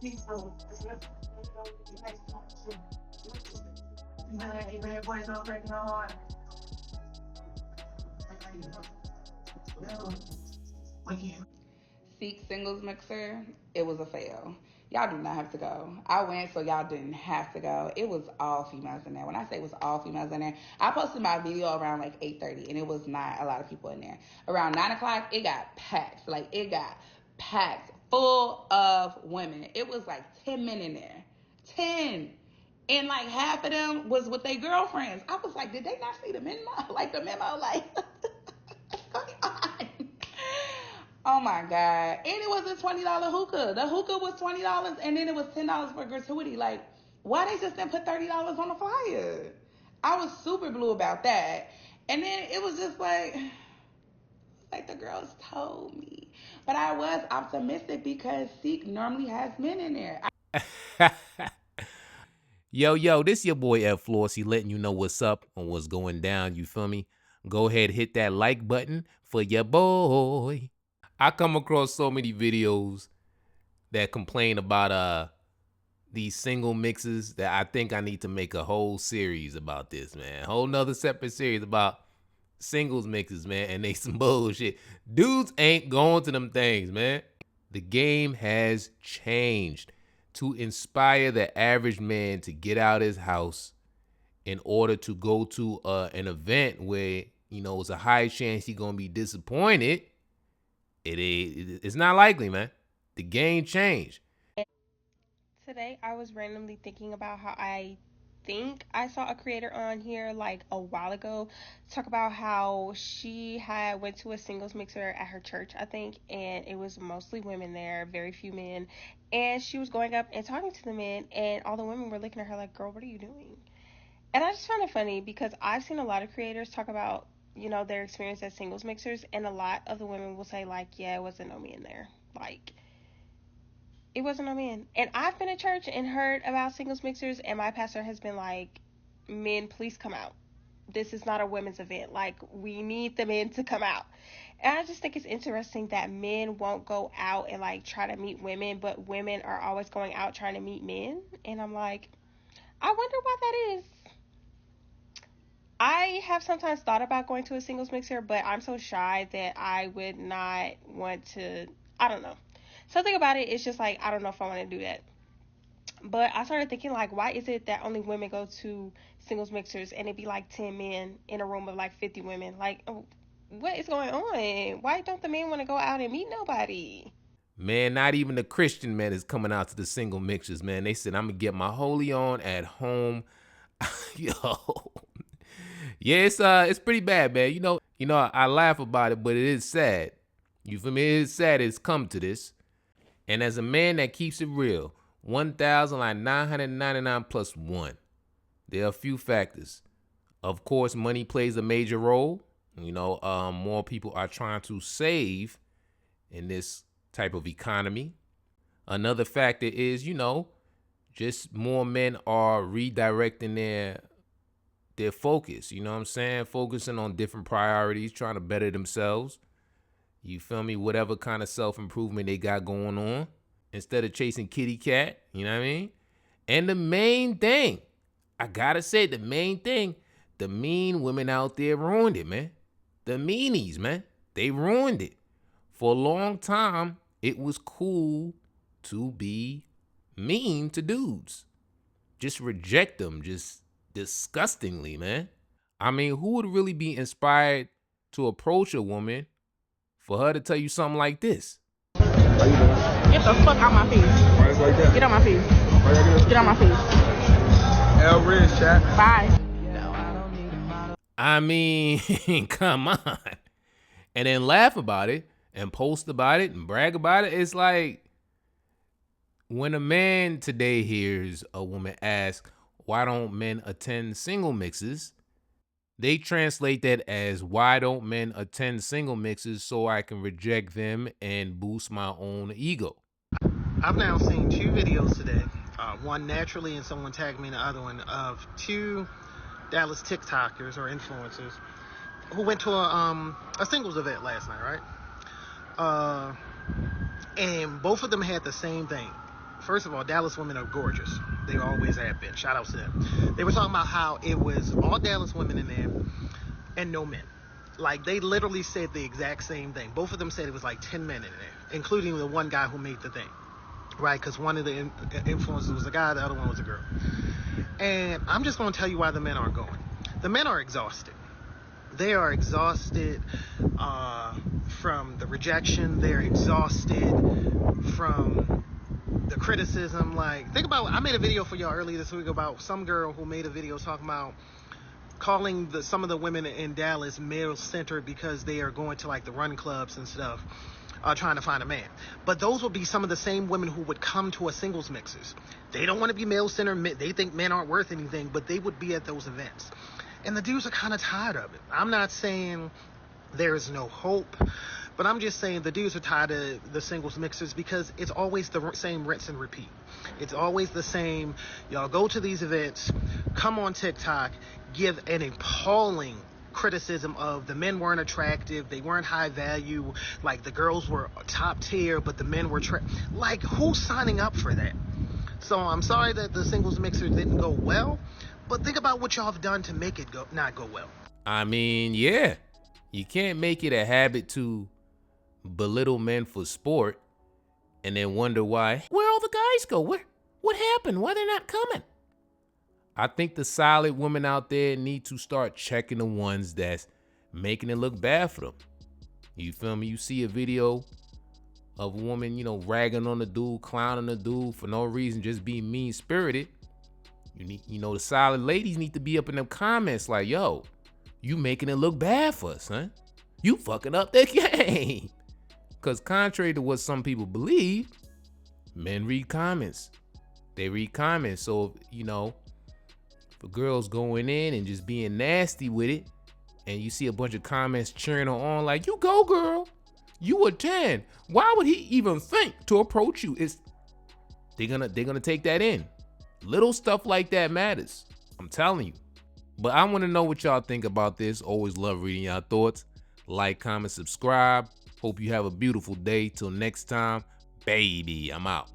Seek singles mixer, it was a fail. Y'all do not have to go. I went, so y'all didn't have to go. It was all females in there. When I say it was all females in there, I posted my video around like 8:30, and it was not a lot of people in there. Around 9 o'clock, it got packed. Like it got packed, full of women. It was like 10 men in there, 10, and like half of them was with their girlfriends. I was like, did they not see the memo? Like the memo, like what's going on? Oh my god! And it was a $20 hookah. The hookah was $20, and then it was $10 for gratuity. Like, why they just didn't put $30 on the flyer? I was super blue about that. And then it was just like the girls told me, but I was optimistic because Seek normally has men in there. Yo, this your boy F Flossie letting you know what's up and what's going down, you feel me? Go ahead, hit that like button for your boy. I come across so many videos that complain about these single mixes that I think I need to make a whole series about this, man. A whole nother separate series about singles mixes, man, and they some bullshit. Dudes ain't going to them things, man. The game has changed to inspire the average man to get out his house in order to go to an event where, you know, it's a high chance he's gonna be disappointed. It's not likely, man. The game changed. Today, I was randomly thinking about how I think I saw a creator on here like a while ago talk about how she had went to a singles mixer at her church, I think, and it was mostly women there, very few men. And she was going up and talking to the men, and all the women were looking at her like, "Girl, what are you doing?" And I just found it funny because I've seen a lot of creators talk about, their experience at singles mixers, and a lot of the women will say like, "Yeah, it wasn't no men there." Like, it wasn't a man. And I've been to church and heard about singles mixers, and my pastor has been like, "Men, please come out. This is not a women's event. Like, we need the men to come out." And I just think it's interesting that men won't go out and like try to meet women, but women are always going out trying to meet men. And I'm like, I wonder why that is. I have sometimes thought about going to a singles mixer, but I'm so shy that I would not want to. I don't know. Something about it is just like, I don't know if I want to do that. But I started thinking, like, why is it that only women go to singles mixers and it'd be like 10 men in a room of like 50 women? Like, what is going on? Why don't the men want to go out and meet nobody? Man, not even the Christian man is coming out to the single mixers, man. They said, I'm going to get my holy on at home. Yo. Yeah, it's pretty bad, man. I laugh about it, but it is sad. You feel me? It is sad it's come to this. And as a man that keeps it real, 1,999 plus one. There are a few factors. Of course, money plays a major role. More people are trying to save in this type of economy. Another factor is, just more men are redirecting their focus. You know what I'm saying? Focusing on different priorities, trying to better themselves. You feel me? Whatever kind of self-improvement they got going on. Instead of chasing kitty cat, you know what I mean? And the main thing, I gotta say, the main thing, the mean women out there ruined it, man. The meanies, man. They ruined it. For a long time, it was cool to be mean to dudes. Just reject them, just disgustingly, man. I mean, who would really be inspired to approach a woman for her to tell you something like this? How you doing? Get the fuck out my face. Why it's like that? Get on my face. Why y'all get Get on my face. L Ridge, chat. Bye. I mean, come on. And then laugh about it and post about it and brag about it. It's like when a man today hears a woman ask, why don't men attend single mixes? They translate that as, why don't men attend single mixes so I can reject them and boost my own ego? I've now seen two videos today, one naturally and someone tagged me in the other one, of two Dallas TikTokers or influencers who went to a singles event last night, right? And both of them had the same thing. First of all, Dallas women are gorgeous. They always have been. Shout out to them. They were talking about how it was all Dallas women in there and no men. Like, they literally said the exact same thing. Both of them said it was like 10 men in there, including the one guy who made the thing, right? Because one of the influencers was a guy, the other one was a girl. And I'm just going to tell you why the men aren't going. The men are exhausted. They are exhausted from the rejection. They're exhausted from the criticism. Like, think about, I made a video for y'all earlier this week about some girl who made a video talking about calling some of the women in Dallas male-centered because they are going to like the run clubs and stuff, trying to find a man. But those would be some of the same women who would come to a singles mixers. They don't want to be male-centered. They think men aren't worth anything, but they would be at those events. And the dudes are kind of tired of it. I'm not saying there is no hope, but I'm just saying the dudes are tired of the singles mixers because it's always the same rinse and repeat. It's always the same. Y'all go to these events, come on TikTok, give an appalling criticism of the men weren't attractive, they weren't high value, like the girls were top tier, but the men were like, who's signing up for that? So I'm sorry that the singles mixer didn't go well, but think about what y'all have done to make it not go well. I mean, yeah, you can't make it a habit to belittle men for sport and then wonder why, where all the guys go? What happened? Why they're not coming? I think the solid women out there need to start checking the ones that's making it look bad for them. You feel me? You see a video of a woman, ragging on the dude, clowning the dude for no reason, just being mean-spirited. The solid ladies need to be up in them comments like, yo, you making it look bad for us, huh? You fucking up the game. Because contrary to what some people believe, men read comments. They read comments. So, for girls going in and just being nasty with it, and you see a bunch of comments cheering her on like, you go, girl. You a 10. Why would he even think to approach you? They're gonna take that in. Little stuff like that matters. I'm telling you. But I want to know what y'all think about this. Always love reading y'all thoughts. Like, comment, subscribe. Hope you have a beautiful day. Till next time, baby, I'm out.